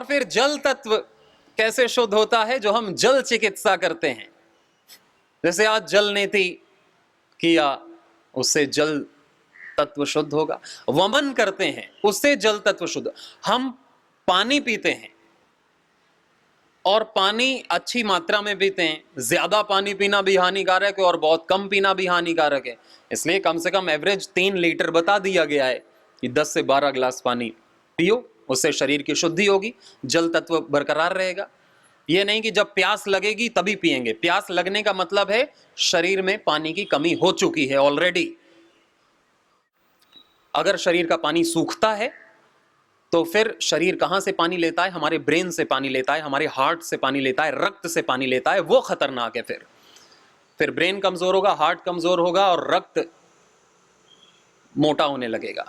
और फिर जल तत्व कैसे शुद्ध होता है? जो हम जल चिकित्सा करते हैं, जैसे आज जल नीति किया, उससे जल तत्व शुद्ध होगा। वमन करते हैं, उससे जल तत्व शुद्ध। हम पानी पीते हैं और पानी अच्छी मात्रा में पीते हैं, ज्यादा पानी पीना भी हानिकारक है और बहुत कम पीना भी हानिकारक है। इसलिए कम से कम एवरेज 3 लीटर बता दिया गया है कि 10 से 12 गिलास पानी पियो, उससे शरीर की शुद्धि होगी, जल तत्व बरकरार रहेगा। ये नहीं कि जब प्यास लगेगी तभी पिएंगे। प्यास लगने का मतलब है शरीर में पानी की कमी हो चुकी है ऑलरेडी। अगर शरीर का पानी सूखता है तो फिर शरीर कहां से पानी लेता है? हमारे ब्रेन से पानी लेता है, हमारे हार्ट से पानी लेता है, रक्त से पानी लेता है। वो खतरनाक है। फिर ब्रेन कमजोर होगा, हार्ट कमजोर होगा और रक्त मोटा होने लगेगा।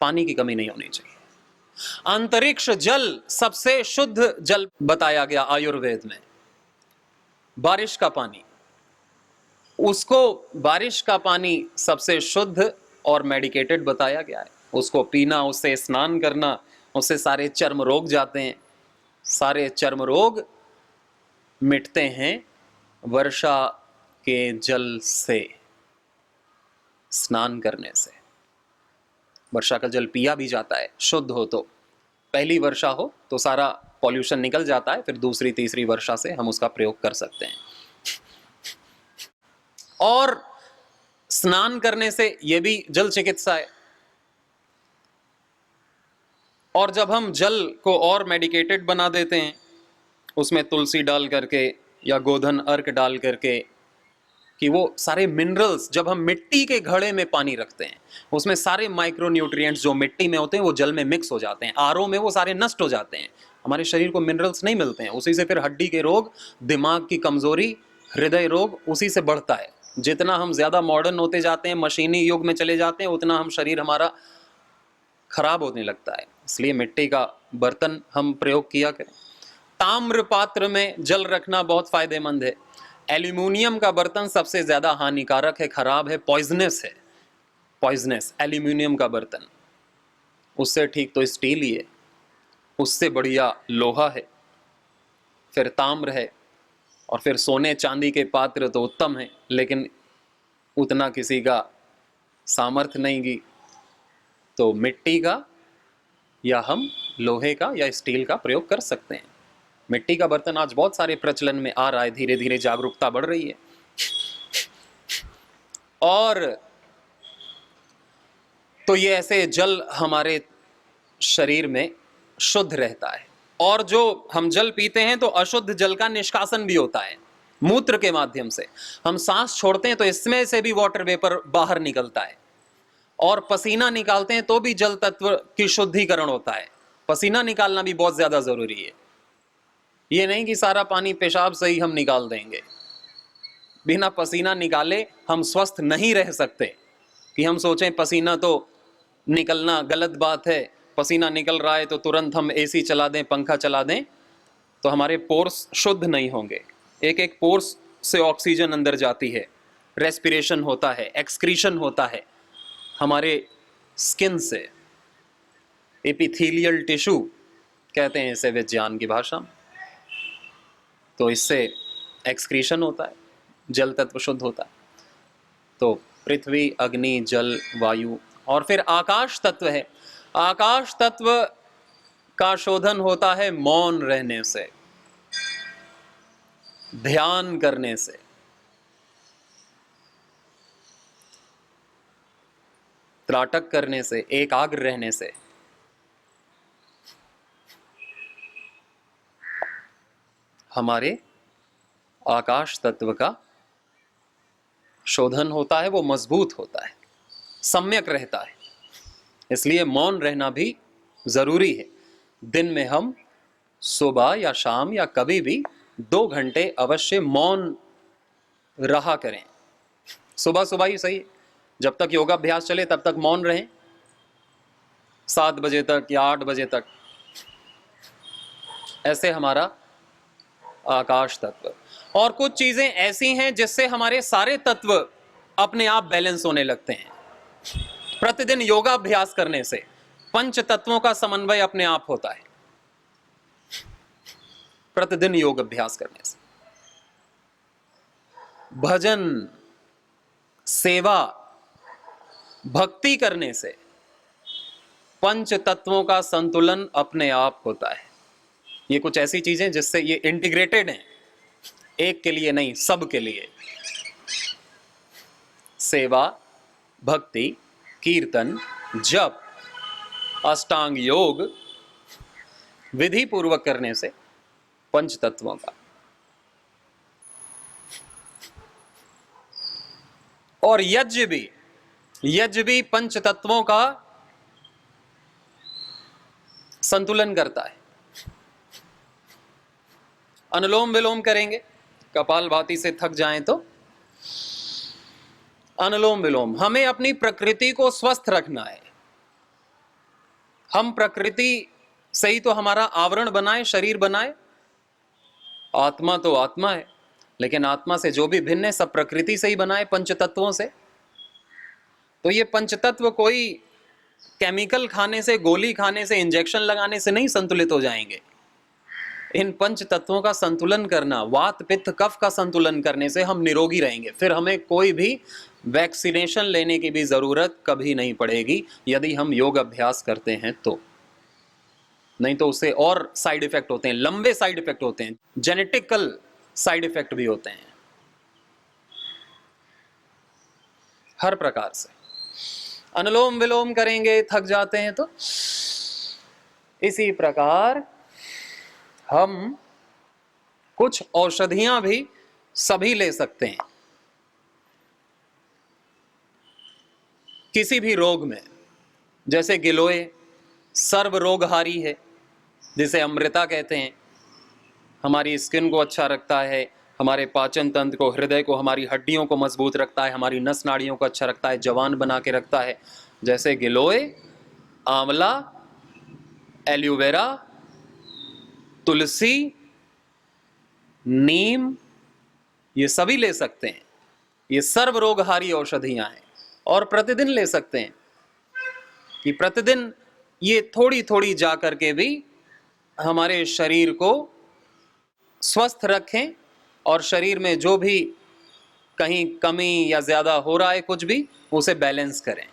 पानी की कमी नहीं होनी चाहिए। अंतरिक्ष जल सबसे शुद्ध जल बताया गया आयुर्वेद में। बारिश का पानी, उसको बारिश का पानी सबसे शुद्ध और मेडिकेटेड बताया गया है। उसको पीना, उससे स्नान करना, उससे सारे चर्म रोग जाते हैं। सारे चर्म रोग मिटते हैं वर्षा के जल से, स्नान करने से। वर्षा का जल पिया भी जाता है शुद्ध हो तो। पहली वर्षा हो तो सारा पॉल्यूशन निकल जाता है, फिर दूसरी तीसरी वर्षा से हम उसका प्रयोग कर सकते हैं। और स्नान करने से, यह भी जल चिकित्सा है। और जब हम जल को और मेडिकेटेड बना देते हैं, उसमें तुलसी डाल करके या गोधन अर्क डाल करके, कि वो सारे मिनरल्स, जब हम मिट्टी के घड़े में पानी रखते हैं, उसमें सारे माइक्रो न्यूट्रिएंट्स जो मिट्टी में होते हैं वो जल में मिक्स हो जाते हैं। आरओ में वो सारे नष्ट हो जाते हैं। हमारे शरीर को मिनरल्स नहीं मिलते हैं, उसी से फिर हड्डी के रोग, दिमाग की कमजोरी, हृदय रोग उसी से बढ़ता है। जितना हम ज्यादा मॉडर्न होते जाते हैं, मशीनी युग में चले जाते हैं, उतना हम शरीर हमारा खराब होने लगता है। इसलिए मिट्टी का बर्तन हम प्रयोग किया करें। ताम्र पात्र में जल रखना बहुत फायदेमंद है। एल्यूमिनियम का बर्तन सबसे ज्यादा हानिकारक है, खराब है, पॉइजनस है। पॉइजनस एल्यूमिनियम का बर्तन, उससे ठीक तो स्टील ही है, उससे बढ़िया लोहा है, फिर ताम्र है, और फिर सोने चांदी के पात्र तो उत्तम है, लेकिन उतना किसी का सामर्थ्य नहीं की, तो मिट्टी का या हम लोहे का या स्टील का प्रयोग कर सकते हैं। मिट्टी का बर्तन आज बहुत सारे प्रचलन में आ रहा है, धीरे धीरे जागरूकता बढ़ रही है। और तो ये ऐसे जल हमारे शरीर में शुद्ध रहता है। और जो हम जल पीते हैं तो अशुद्ध जल का निष्कासन भी होता है मूत्र के माध्यम से। हम सांस छोड़ते हैं तो इसमें से भी वाटर वेपर बाहर निकलता है, और पसीना निकालते हैं तो भी जल तत्व की शुद्धिकरण होता है। पसीना निकालना भी बहुत ज्यादा जरूरी है। ये नहीं कि सारा पानी पेशाब से ही हम निकाल देंगे। बिना पसीना निकाले हम स्वस्थ नहीं रह सकते। कि हम सोचें पसीना तो निकलना गलत बात है, पसीना निकल रहा है तो तुरंत हम एसी चला दें, पंखा चला दें, तो हमारे पोर्स शुद्ध नहीं होंगे। एक एक पोर्स से ऑक्सीजन अंदर जाती है, रेस्पिरेशन होता है, एक्सक्रीशन होता है हमारे स्किन से। एपिथेलियल टिश्यू कहते हैं इसे विज्ञान की भाषा में। तो इससे एक्सक्रीशन होता है, जल तत्व शुद्ध होता है। तो पृथ्वी, अग्नि, जल, वायु, और फिर आकाश तत्व है। आकाश तत्व का शोधन होता है मौन रहने से, ध्यान करने से, त्राटक करने से, एकाग्र रहने से। हमारे आकाश तत्व का शोधन होता है, वो मजबूत होता है, सम्यक रहता है। इसलिए मौन रहना भी जरूरी है। दिन में हम सुबह या शाम या कभी भी 2 घंटे अवश्य मौन रहा करें। सुबह सुबह ही सही, जब तक योगाभ्यास चले तब तक मौन रहें, 7 बजे तक या 8 बजे तक। ऐसे हमारा आकाश तत्व। और कुछ चीजें ऐसी हैं जिससे हमारे सारे तत्व अपने आप बैलेंस होने लगते हैं। प्रतिदिन योगाभ्यास करने से पंच तत्वों का समन्वय अपने आप होता है। प्रतिदिन योग अभ्यास करने से, भजन, सेवा, भक्ति करने से पंच तत्वों का संतुलन अपने आप होता है। ये कुछ ऐसी चीजें जिससे ये इंटीग्रेटेड हैं, एक के लिए नहीं, सब के लिए। सेवा, भक्ति, कीर्तन, जप, अष्टांग योग विधि पूर्वक करने से पंच तत्वों का, और यज्ञ भी पंच तत्वों का संतुलन करता है। अनुलोम विलोम करेंगे, कपालभाति से थक जाएं तो अनुलोम विलोम। हमें अपनी प्रकृति को स्वस्थ रखना है। हम प्रकृति से ही तो हमारा आवरण बनाए, शरीर बनाए। आत्मा तो आत्मा है, लेकिन आत्मा से जो भी भिन्न है सब प्रकृति से ही बनाए, पंच तत्वों से। तो ये पंचतत्व कोई केमिकल खाने से, गोली खाने से, इंजेक्शन लगाने से नहीं संतुलित हो जाएंगे। इन पंच तत्वों का संतुलन करना, वात पित्त कफ का संतुलन करने से हम निरोगी रहेंगे। फिर हमें कोई भी वैक्सीनेशन लेने की भी जरूरत कभी नहीं पड़ेगी यदि हम योग अभ्यास करते हैं तो। नहीं तो उससे और साइड इफेक्ट होते हैं, लंबे साइड इफेक्ट होते हैं, जेनेटिकल साइड इफेक्ट भी होते हैं हर प्रकार से। अनुलोम विलोम करेंगे, थक जाते हैं तो इसी प्रकार हम कुछ औषधियां भी सभी ले सकते हैं किसी भी रोग में। जैसे गिलोय सर्व रोगहारी है, जिसे अमृता कहते हैं। हमारी स्किन को अच्छा रखता है, हमारे पाचन तंत्र को, हृदय को, हमारी हड्डियों को मजबूत रखता है, हमारी नस नाड़ियों को अच्छा रखता है, जवान बना के रखता है। जैसे गिलोय, आंवला, एलोवेरा, तुलसी, नीम, ये सभी ले सकते हैं। ये सर्व रोगहारी औषधियां हैं और प्रतिदिन ले सकते हैं कि प्रतिदिन ये थोड़ी थोड़ी जा करके भी हमारे शरीर को स्वस्थ रखें और शरीर में जो भी कहीं कमी या ज्यादा हो रहा है कुछ भी, उसे बैलेंस करें।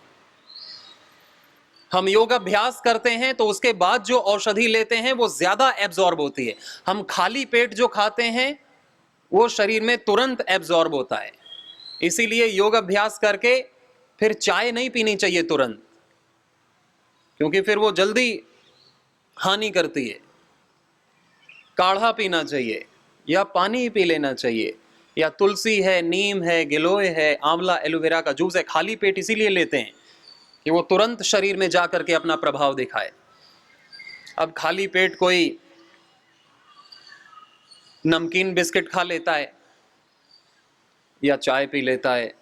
हम योग अभ्यास करते हैं तो उसके बाद जो औषधि लेते हैं वो ज्यादा एब्जॉर्ब होती है। हम खाली पेट जो खाते हैं वो शरीर में तुरंत एब्जॉर्ब होता है। इसीलिए योग अभ्यास करके फिर चाय नहीं पीनी चाहिए तुरंत, क्योंकि फिर वो जल्दी हानि करती है। काढ़ा पीना चाहिए या पानी पी लेना चाहिए, या तुलसी है, नीम है, गिलोय है, आंवला, एलोवेरा का जूस है। खाली पेट इसीलिए लेते हैं कि वो तुरंत शरीर में जा करके अपना प्रभाव दिखाए। अब खाली पेट कोई नमकीन बिस्किट खा लेता है या चाय पी लेता है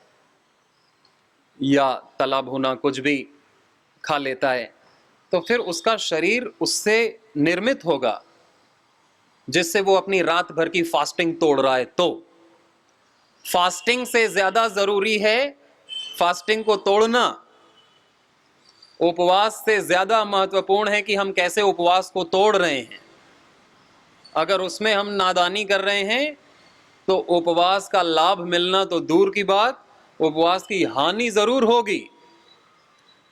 या तला भुना कुछ भी खा लेता है, तो फिर उसका शरीर उससे निर्मित होगा जिससे वो अपनी रात भर की फास्टिंग तोड़ रहा है। तो फास्टिंग से ज्यादा जरूरी है फास्टिंग को तोड़ना। उपवास से ज्यादा महत्वपूर्ण है कि हम कैसे उपवास को तोड़ रहे हैं। अगर उसमें हम नादानी कर रहे हैं तो उपवास का लाभ मिलना तो दूर की बात, उपवास की हानि जरूर होगी।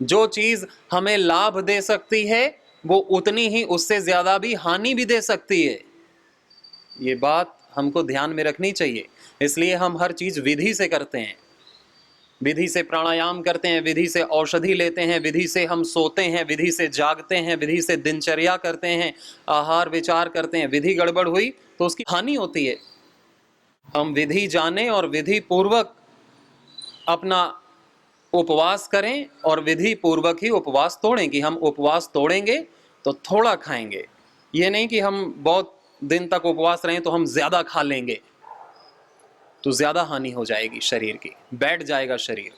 जो चीज हमें लाभ दे सकती है वो उतनी ही उससे ज्यादा भी हानि भी दे सकती है। ये बात हमको ध्यान में रखनी चाहिए। इसलिए हम हर चीज विधि से करते हैं। विधि से प्राणायाम करते हैं, विधि से औषधि लेते हैं, विधि से हम सोते हैं, विधि से जागते हैं, विधि से दिनचर्या करते हैं, आहार विचार करते हैं। विधि गड़बड़ हुई तो उसकी हानि होती है। हम विधि जाने और विधि पूर्वक अपना उपवास करें और विधि पूर्वक ही उपवास तोड़ें। कि हम उपवास तोड़ेंगे तो थोड़ा खाएंगे, ये नहीं कि हम बहुत दिन तक उपवास रहें तो हम ज्यादा खा लेंगे, तो ज्यादा हानि हो जाएगी शरीर की, बैठ जाएगा शरीर।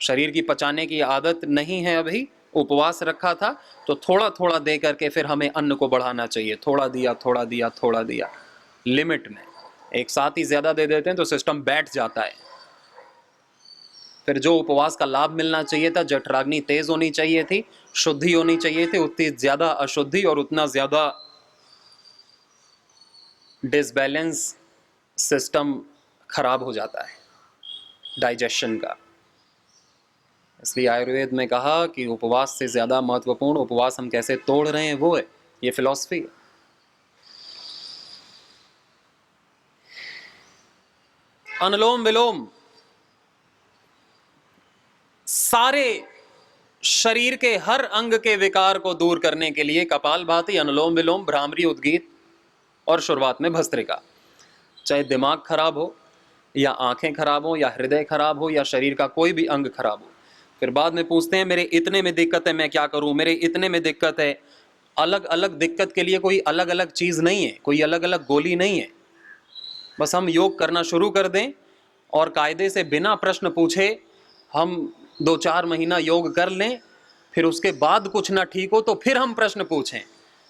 शरीर की पचाने की आदत नहीं है अभी, उपवास रखा था तो थोड़ा थोड़ा दे करके फिर हमें अन्न को बढ़ाना चाहिए। थोड़ा दिया, थोड़ा दिया, थोड़ा दिया, लिमिट में। एक साथ ही ज्यादा दे देते हैं तो सिस्टम बैठ जाता है। फिर जो उपवास का लाभ मिलना चाहिए था, जठराग्नि तेज होनी चाहिए थी, शुद्धि होनी चाहिए थी, उतनी ज्यादा अशुद्धि और उतना ज्यादा डिसबैलेंस सिस्टम खराब हो जाता है डाइजेशन का। इसलिए आयुर्वेद में कहा कि उपवास से ज़्यादा महत्वपूर्ण उपवास हम कैसे तोड़ रहे हैं वो है, ये फिलॉसफी है। अनुलोम विलोम सारे शरीर के हर अंग के विकार को दूर करने के लिए कपालभाति, अनुलोम विलोम, भ्रामरी, उद्गीत और शुरुआत में भस्त्रिका। चाहे दिमाग खराब हो या आंखें खराब हो या हृदय खराब हो या शरीर का कोई भी अंग खराब हो, फिर बाद में पूछते हैं मेरे इतने में दिक्कत है मैं क्या करूं, मेरे इतने में दिक्कत है। अलग अलग दिक्कत के लिए कोई अलग अलग चीज नहीं है, कोई अलग अलग गोली नहीं है। बस हम योग करना शुरू कर दें और कायदे से बिना प्रश्न पूछे हम 2-4 महीना योग कर लें, फिर उसके बाद कुछ ना ठीक हो तो फिर हम प्रश्न पूछें।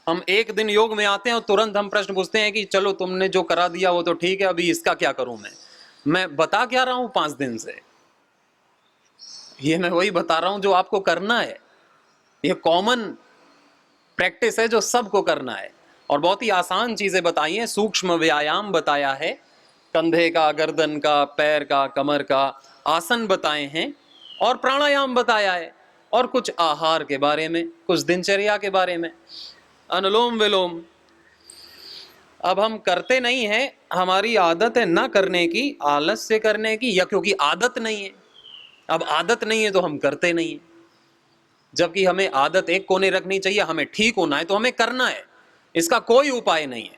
हम एक दिन योग में आते हैं और तुरंत हम प्रश्न पूछते हैं कि चलो तुमने जो करा दिया वो तो ठीक है, अभी इसका क्या करूं मैं बता क्या रहा हूं 5 दिन से, ये मैं वही बता रहा हूं जो आपको करना है। ये कॉमन प्रैक्टिस है जो सबको करना है और बहुत ही आसान चीजें बताई हैं, सूक्ष्म व्यायाम बताया है, कंधे का, गर्दन का, पैर का, कमर का, आसन बताए हैं और प्राणायाम बताया है और कुछ आहार के बारे में, कुछ दिनचर्या के बारे में, अनुलोम विलोम। अब हम करते नहीं हैं, हमारी आदत है ना करने की, आलस्य करने की, या क्योंकि आदत नहीं है। अब आदत नहीं है तो हम करते नहीं है, जबकि हमें आदत एक कोने रखनी चाहिए। हमें ठीक होना है तो हमें करना है, इसका कोई उपाय नहीं है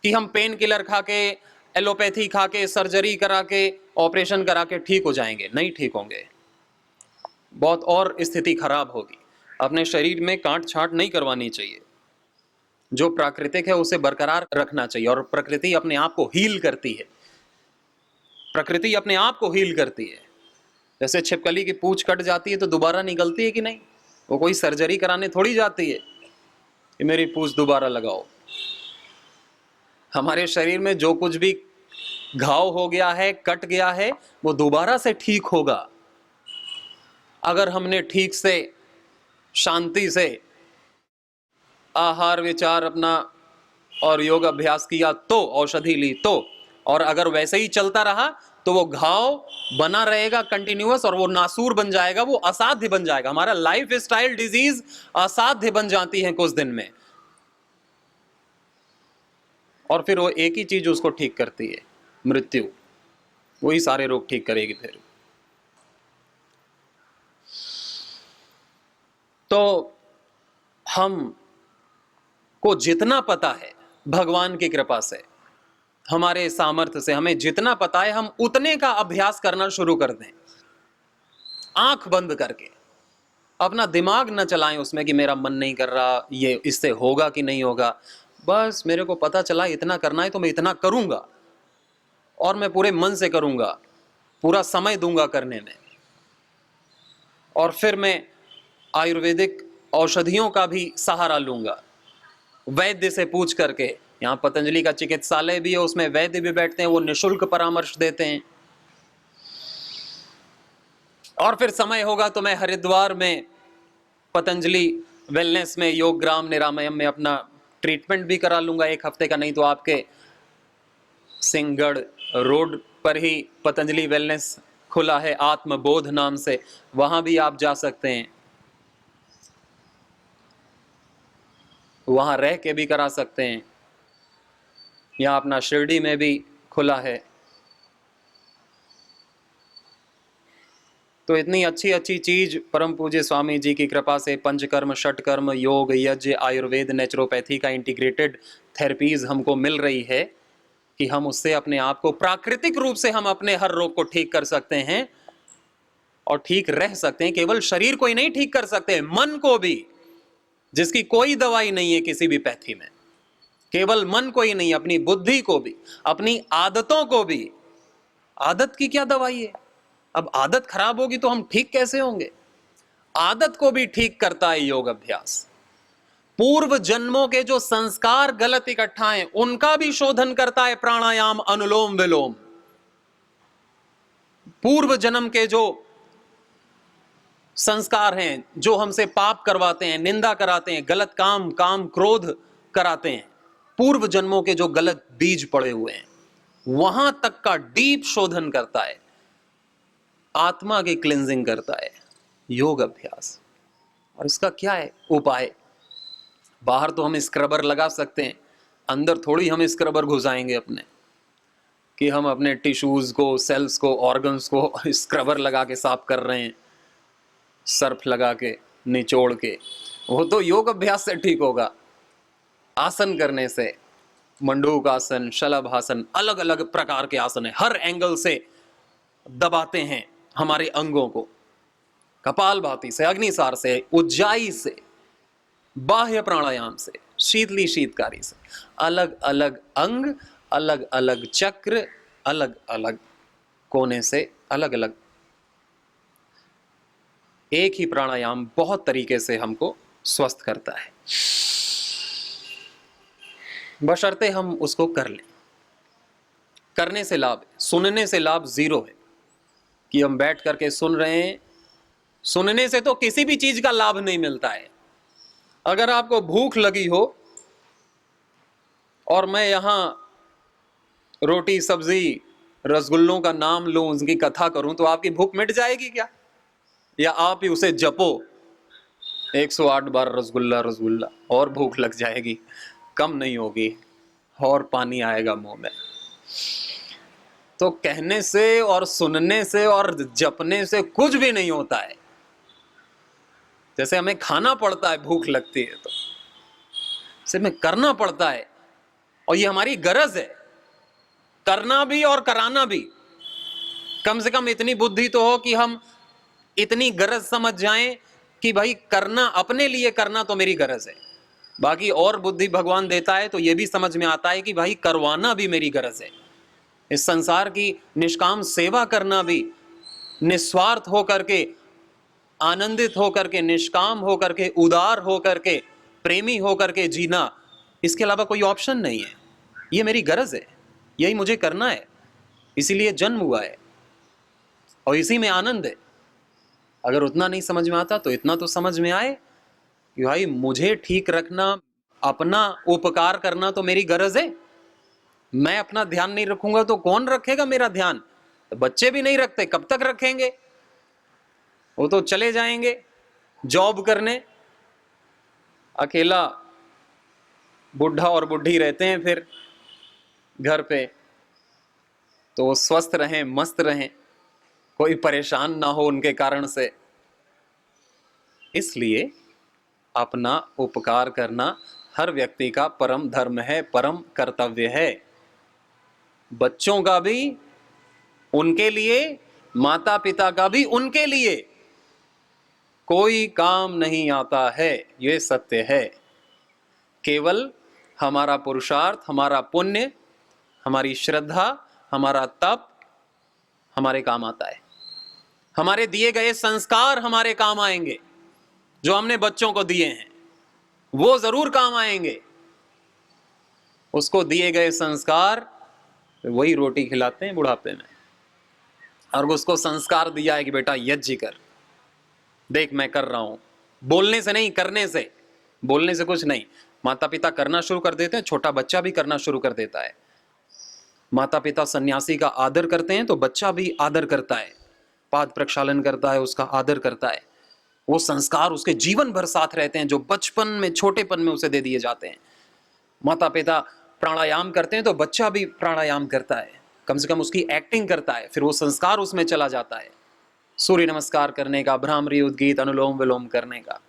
कि हम पेन किलर खा के, एलोपैथी खा के, सर्जरी करा के, ऑपरेशन करा के ठीक हो जाएंगे। नहीं ठीक होंगे, बहुत और स्थिति खराब होगी। अपने शरीर में काट छांट नहीं करवानी चाहिए, जो प्राकृतिक है उसे बरकरार रखना चाहिए। और प्रकृति अपने आप को हील करती है, प्रकृति अपने आप को हील करती है। जैसे छिपकली की पूंछ कट जाती है तो दोबारा निकलती है कि नहीं, वो कोई सर्जरी कराने थोड़ी जाती है कि मेरी पूंछ दोबारा लगाओ। हमारे शरीर में जो कुछ भी घाव हो गया है, कट गया है, वो दोबारा से ठीक होगा अगर हमने ठीक से, शांति से आहार विचार अपना और योग अभ्यास किया तो, औषधि ली तो। और अगर वैसे ही चलता रहा तो वो घाव बना रहेगा कंटिन्यूअस और वो नासूर बन जाएगा, वो असाध्य बन जाएगा। हमारा लाइफ स्टाइल डिजीज असाध्य बन जाती है कुछ दिन में, और फिर वो एक ही चीज उसको ठीक करती है, मृत्यु। वही सारे रोग ठीक करेगी फिर। तो हम को जितना पता है भगवान की कृपा से, हमारे सामर्थ्य से हमें जितना पता है, हम उतने का अभ्यास करना शुरू कर दें, आंख बंद करके। अपना दिमाग न चलाएं उसमें कि मेरा मन नहीं कर रहा, ये इससे होगा कि नहीं होगा। बस मेरे को पता चला इतना करना है तो मैं इतना करूंगा, और मैं पूरे मन से करूंगा, पूरा समय दूंगा करने में। और फिर मैं आयुर्वेदिक औषधियों का भी सहारा लूंगा, वैद्य से पूछ करके। यहाँ पतंजलि का चिकित्सालय भी है, उसमें वैद्य भी बैठते हैं, वो निशुल्क परामर्श देते हैं। और फिर समय होगा तो मैं हरिद्वार में पतंजलि वेलनेस में, योग ग्राम निरामयम में अपना ट्रीटमेंट भी करा लूंगा 1 हफ्ते का। नहीं तो आपके सिंहगढ़ रोड पर ही पतंजलि वेलनेस खुला है आत्मबोध नाम से, वहां भी आप जा सकते हैं, वहां रह के भी करा सकते हैं। यहाँ अपना शिरडी में भी खुला है। तो इतनी अच्छी अच्छी चीज परम पूज्य स्वामी जी की कृपा से, पंचकर्म, षटकर्म, योग, यज्ञ, आयुर्वेद, नेचुरोपैथी का इंटीग्रेटेड थेरेपीज हमको मिल रही है कि हम उससे अपने आप को प्राकृतिक रूप से, हम अपने हर रोग को ठीक कर सकते हैं और ठीक रह सकते हैं। केवल शरीर को ही नहीं ठीक कर सकते, मन को भी, जिसकी कोई दवाई नहीं है किसी भी पैथी में। केवल मन को ही नहीं, अपनी बुद्धि को भी, अपनी आदतों को भी। आदत की क्या दवाई है? अब आदत खराब होगी तो हम ठीक कैसे होंगे? आदत को भी ठीक करता है योग अभ्यास। पूर्व जन्मों के जो संस्कार गलत इकट्ठा हैं उनका भी शोधन करता है प्राणायाम, अनुलोम विलोम। पूर्व जन्म के जो संस्कार हैं, जो हमसे पाप करवाते हैं, निंदा कराते हैं, गलत काम, काम क्रोध कराते हैं, पूर्व जन्मों के जो गलत बीज पड़े हुए हैं वहां तक का डीप शोधन करता है, आत्मा की क्लिंजिंग करता है योग अभ्यास। और इसका क्या है उपाय? बाहर तो हम स्क्रबर लगा सकते हैं, अंदर थोड़ी हम स्क्रबर घुसाएंगे अपने कि हम अपने टिश्यूज को, सेल्स को, ऑर्गन्स को स्क्रबर लगा के साफ कर रहे हैं, सर्फ लगा के, निचोड़ के। वो तो योग अभ्यास से ठीक होगा, आसन करने से। मंडूक आसन, शलभासन, अलग अलग प्रकार के आसन है, हर एंगल से दबाते हैं हमारे अंगों को, कपालभाति से, अग्निसार से, उज्जाई से, बाह्य प्राणायाम से, शीतली शीतकारी से, अलग अलग अंग, अलग अलग चक्र, अलग अलग कोने से, अलग अलग। एक ही प्राणायाम बहुत तरीके से हमको स्वस्थ करता है, बशर्ते हम उसको कर लें। करने से लाभ है, सुनने से लाभ जीरो है कि हम बैठ करके सुन रहे हैं। सुनने से तो किसी भी चीज का लाभ नहीं मिलता है। अगर आपको भूख लगी हो और मैं यहां रोटी सब्जी रसगुल्लों का नाम लूं, उनकी कथा करूं, तो आपकी भूख मिट जाएगी क्या? या आप ही उसे जपो 108 बार रसगुल्ला रसगुल्ला, और भूख लग जाएगी, कम नहीं होगी और पानी आएगा मुंह में। तो कहने से और सुनने से और जपने से कुछ भी नहीं होता है। जैसे हमें खाना पड़ता है, भूख लगती है तो इसे हमें करना पड़ता है, और ये हमारी गरज है, करना भी और कराना भी। कम से कम इतनी बुद्धि तो हो कि हम इतनी गरज समझ जाएं कि भाई करना, अपने लिए करना तो मेरी गरज है। बाकी और बुद्धि भगवान देता है तो ये भी समझ में आता है कि भाई करवाना भी मेरी गरज है। इस संसार की निष्काम सेवा करना भी, निस्वार्थ होकर के, आनंदित होकर के, निष्काम होकर के, उदार होकर के, प्रेमी होकर के जीना, इसके अलावा कोई ऑप्शन नहीं है। ये मेरी गरज है, यही मुझे करना है, इसीलिए जन्म हुआ है और इसी में आनंद है। अगर उतना नहीं समझ में आता तो इतना तो समझ में आए कि भाई मुझे ठीक रखना, अपना उपकार करना तो मेरी गरज है। मैं अपना ध्यान नहीं रखूंगा तो कौन रखेगा मेरा ध्यान? तो बच्चे भी नहीं रखते, कब तक रखेंगे? वो तो चले जाएंगे जॉब करने, अकेला बुढ़ा और बुढ़ी रहते हैं फिर घर पे। तो वो स्वस्थ रहें, मस्त रहें, कोई परेशान ना हो उनके कारण से। इसलिए अपना उपकार करना हर व्यक्ति का परम धर्म है, परम कर्तव्य है। बच्चों का भी उनके लिए, माता पिता का भी उनके लिए। कोई काम नहीं आता है, ये सत्य है। केवल हमारा पुरुषार्थ, हमारा पुण्य, हमारी श्रद्धा, हमारा तप हमारे काम आता है। हमारे दिए गए संस्कार हमारे काम आएंगे, जो हमने बच्चों को दिए हैं वो जरूर काम आएंगे। उसको दिए गए संस्कार वही रोटी खिलाते हैं बुढ़ापे में। और उसको संस्कार दिया है कि बेटा यज्ञ कर, देख मैं कर रहा हूं। बोलने से नहीं, करने से। बोलने से कुछ नहीं। माता पिता करना शुरू कर देते हैं, छोटा बच्चा भी करना शुरू कर देता है। माता पिता सन्यासी का आदर करते हैं तो बच्चा भी आदर करता है, पाद प्रक्षालन करता है, उसका आदर करता है। वो संस्कार उसके जीवन भर साथ रहते हैं, जो बचपन में, छोटेपन में उसे दे दिए जाते हैं। माता पिता प्राणायाम करते हैं तो बच्चा भी प्राणायाम करता है, कम से कम उसकी एक्टिंग करता है, फिर वो संस्कार उसमें चला जाता है। सूर्य नमस्कार करने का, भ्रामरी उद्गीत, अनुलोम विलोम करने का।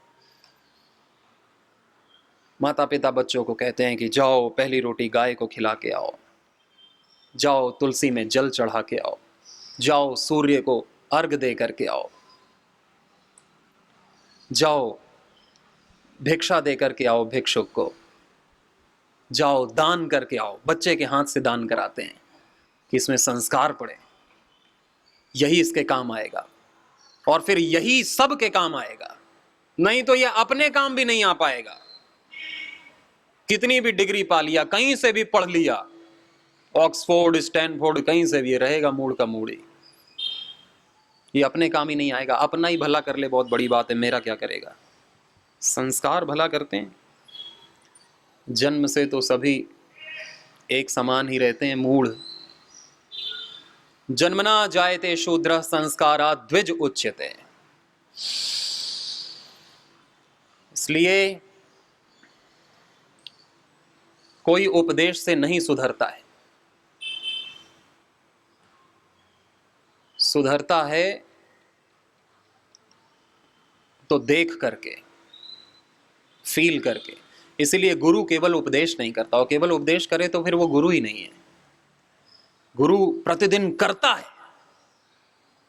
माता पिता बच्चों को कहते हैं कि जाओ पहली रोटी गाय को खिला के आओ, जाओ तुलसी में जल चढ़ा के आओ, जाओ सूर्य को अर्घ दे करके आओ, जाओ भिक्षा दे करके आओ भिक्षुक को, जाओ दान करके आओ। बच्चे के हाथ से दान कराते हैं कि इसमें संस्कार पड़े, यही इसके काम आएगा और फिर यही सब के काम आएगा। नहीं तो यह अपने काम भी नहीं आ पाएगा। कितनी भी डिग्री पा लिया, कहीं से भी पढ़ लिया, ऑक्सफोर्ड, स्टैनफोर्ड, कहीं से भी, रहेगा मूड का मूड ही। ये अपने काम ही नहीं आएगा। अपना ही भला कर ले बहुत बड़ी बात है, मेरा क्या करेगा। संस्कार भला करते हैं। जन्म से तो सभी एक समान ही रहते हैं। मूढ़ जन्मना जायते शूद्र संस्कारा द्विज उच्यते। इसलिए कोई उपदेश से नहीं सुधरता है, सुधरता है तो देख करके, फील करके। इसीलिए गुरु केवल उपदेश नहीं करता, और केवल उपदेश करे तो फिर वो गुरु ही नहीं है। गुरु प्रतिदिन करता है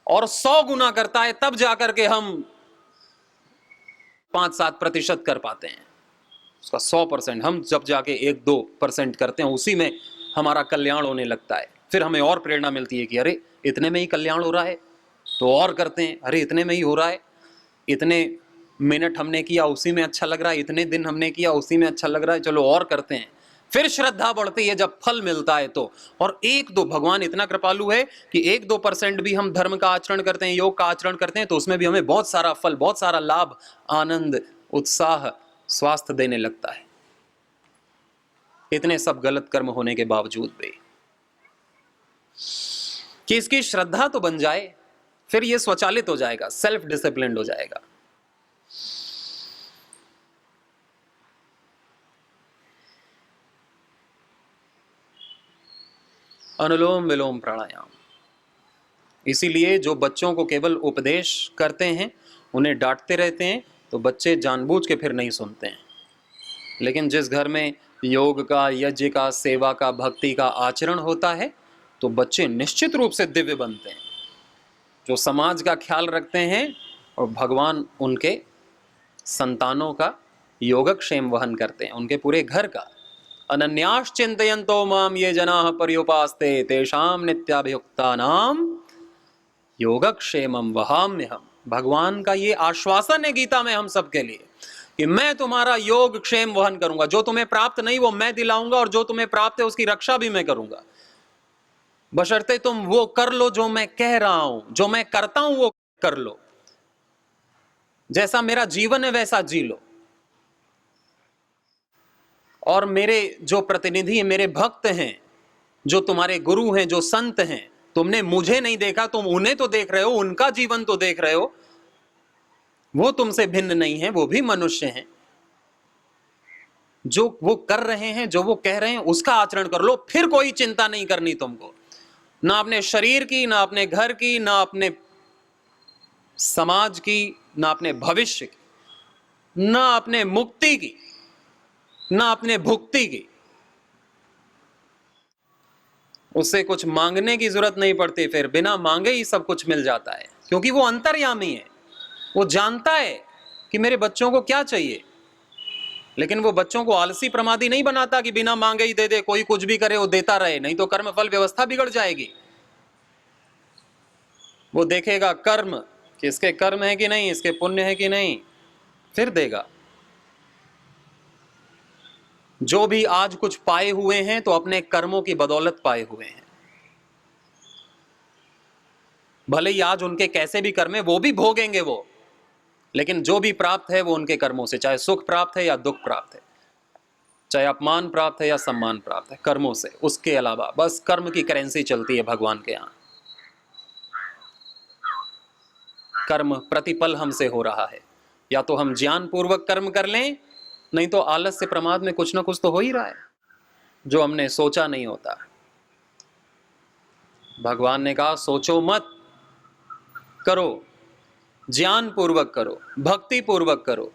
और 100 गुना करता है, तब जाकर के हम 5-7% कर पाते हैं। उसका 100% हम जब जाके 1-2% करते हैं, उसी में हमारा कल्याण होने लगता है। फिर हमें और प्रेरणा मिलती है कि अरे इतने में ही कल्याण हो रहा है तो और करते हैं, अरे इतने में ही हो रहा है, इतने मिनट हमने किया उसी में अच्छा लग रहा है, इतने दिन हमने किया उसी में अच्छा लग रहा है, चलो और करते हैं। फिर श्रद्धा बढ़ती है जब फल मिलता है तो। और 1-2 भगवान इतना कृपालु है कि 1-2% भी हम धर्म का आचरण करते हैं, योग का आचरण करते हैं, तो उसमें भी हमें बहुत सारा फल, बहुत सारा लाभ, आनंद, उत्साह, स्वास्थ्य देने लगता है। इतने सब गलत कर्म होने के बावजूद भी कि इसकी श्रद्धा तो बन जाए, फिर ये स्वचालित हो जाएगा, सेल्फ डिसिप्लिन्ड हो जाएगा। अनुलोम विलोम प्राणायाम। इसीलिए जो बच्चों को केवल उपदेश करते हैं, उन्हें डांटते रहते हैं, तो बच्चे जानबूझ के फिर नहीं सुनते हैं। लेकिन जिस घर में योग का, यज्ञ का, सेवा का, भक्ति का आचरण होता है, तो बच्चे निश्चित रूप से दिव्य बनते हैं, जो समाज का ख्याल रखते हैं, और भगवान उनके संतानों का योगक्षेम वहन करते हैं, उनके पूरे घर का। अनन्यास चिंतयन्तो माम ये जनाः पर्युपास्ते तेषां नित्याभियुक्तानां योगक्षेमं वहाम्यहम्। भगवान का ये आश्वासन है गीता में हम सबके लिए कि मैं तुम्हारा योग क्षेम वहन करूंगा। जो तुम्हें प्राप्त नहीं वो मैं दिलाऊंगा, और जो तुम्हें प्राप्त है उसकी रक्षा भी मैं करूंगा, बशर्ते तुम वो कर लो जो मैं कह रहा हूं, जो मैं करता हूं वो कर लो, जैसा मेरा जीवन है वैसा जी लो। और मेरे जो प्रतिनिधि हैं, मेरे भक्त हैं, जो तुम्हारे गुरु हैं, जो संत हैं, तुमने मुझे नहीं देखा, तुम उन्हें तो देख रहे हो, उनका जीवन तो देख रहे हो, वो तुमसे भिन्न नहीं है, वो भी मनुष्य हैं। जो वो कर रहे हैं, जो वो कह रहे हैं, उसका आचरण कर लो, फिर कोई चिंता नहीं करनी तुमको, ना अपने शरीर की, ना अपने घर की, ना अपने समाज की, ना अपने भविष्य की, ना अपने मुक्ति की, ना अपने भुक्ति की। उससे कुछ मांगने की जरूरत नहीं पड़ती, फिर बिना मांगे ही सब कुछ मिल जाता है, क्योंकि वो अंतर्यामी है। वो जानता है कि मेरे बच्चों को क्या चाहिए, लेकिन वो बच्चों को आलसी प्रमादी नहीं बनाता कि बिना मांगे ही दे दे, कोई कुछ भी करे वो देता रहे, नहीं तो कर्म फल व्यवस्था बिगड़ जाएगी। वो देखेगा कर्म कि इसके कर्म है कि नहीं, इसके पुण्य है कि नहीं, फिर देगा। जो भी आज कुछ पाए हुए हैं तो अपने कर्मों की बदौलत पाए हुए हैं। भले ही आज उनके कैसे भी कर्म है वो भी भोगेंगे वो, लेकिन जो भी प्राप्त है वो उनके कर्मों से, चाहे सुख प्राप्त है या दुख प्राप्त है, चाहे अपमान प्राप्त है या सम्मान प्राप्त है, कर्मों से। उसके अलावा बस कर्म की करेंसी चलती है भगवान के यहां। कर्म प्रतिपल हमसे हो रहा है, या तो हम ज्ञान पूर्वक कर्म कर लें, नहीं तो आलस से प्रमाद में कुछ ना कुछ तो हो ही रहा है जो हमने सोचा नहीं होता। भगवान ने कहा सोचो मत, करो, ज्ञान पूर्वक करो, भक्ति पूर्वक करो,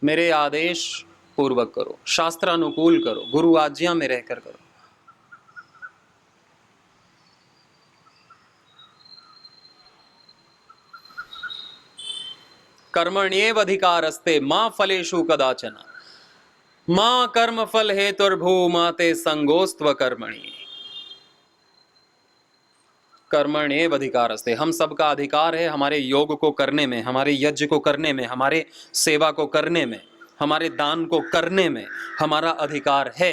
मेरे आदेश पूर्वक करो, शास्त्रानुकूल करो, गुरु आज्ञा में रहकर करो। कर्मण्येव अधिकारस्ते मां फलेषु कदाचन मां कर्म फल हेतुर्भूमा ते संगोस्त्व कर्मणि। कर्मण्येव अधिकारस्ते, हम सबका अधिकार है हमारे योग को करने में, हमारे यज्ञ को करने में, हमारे सेवा को करने में, हमारे दान को करने में हमारा अधिकार है।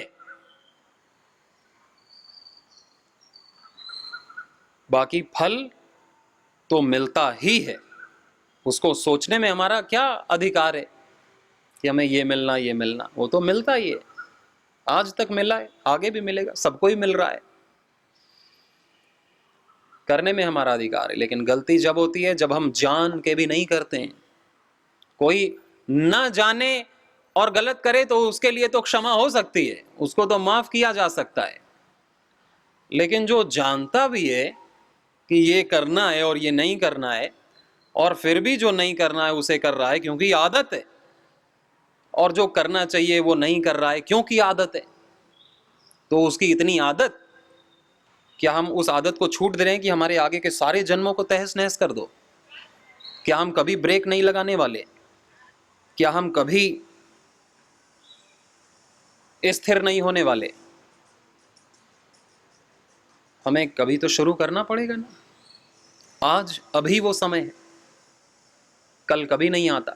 बाकी फल तो मिलता ही है, उसको सोचने में हमारा क्या अधिकार है कि हमें ये मिलना ये मिलना, वो तो मिलता ही है। आज तक मिला है, आगे भी मिलेगा, सबको ही मिल रहा है। करने में हमारा अधिकार है, लेकिन गलती जब होती है जब हम जान के भी नहीं करते हैं। कोई ना जाने और गलत करे तो उसके लिए तो क्षमा हो सकती है, उसको तो माफ किया जा सकता है। लेकिन जो जानता भी है कि ये करना है और ये नहीं करना है, और फिर भी जो नहीं करना है उसे कर रहा है क्योंकि आदत है, और जो करना चाहिए वो नहीं कर रहा है क्योंकि आदत है, तो उसकी इतनी आदत, क्या हम उस आदत को छूट दे रहे हैं कि हमारे आगे के सारे जन्मों को तहस नहस कर दो? क्या हम कभी ब्रेक नहीं लगाने वाले? क्या हम कभी स्थिर नहीं होने वाले? हमें कभी तो शुरू करना पड़ेगा ना। आज अभी वो समय है, कल कभी नहीं आता।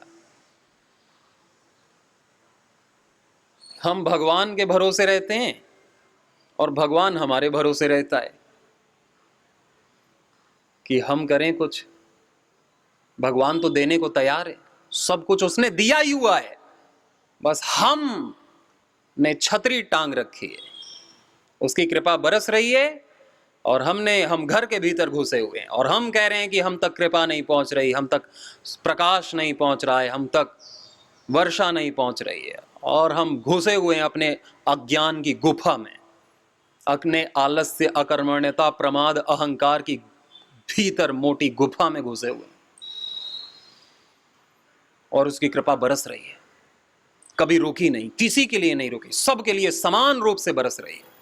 हम भगवान के भरोसे रहते हैं और भगवान हमारे भरोसे रहता है कि हम करें कुछ। भगवान तो देने को तैयार है, सब कुछ उसने दिया ही हुआ है, बस हम ने छतरी टांग रखी है। उसकी कृपा बरस रही है और हम घर के भीतर घुसे हुए हैं, और हम कह रहे हैं कि हम तक कृपा नहीं पहुंच रही, हम तक प्रकाश नहीं पहुंच रहा है, हम तक वर्षा नहीं पहुंच रही है, और हम घुसे हुए हैं अपने अज्ञान की गुफा में, अपने आलस्य, अकर्मण्यता, प्रमाद, अहंकार की भीतर मोटी गुफा में घुसे हुए, और उसकी कृपा बरस रही है, कभी रुकी नहीं, किसी के लिए नहीं रुकी, सबके लिए समान रूप से बरस रही है।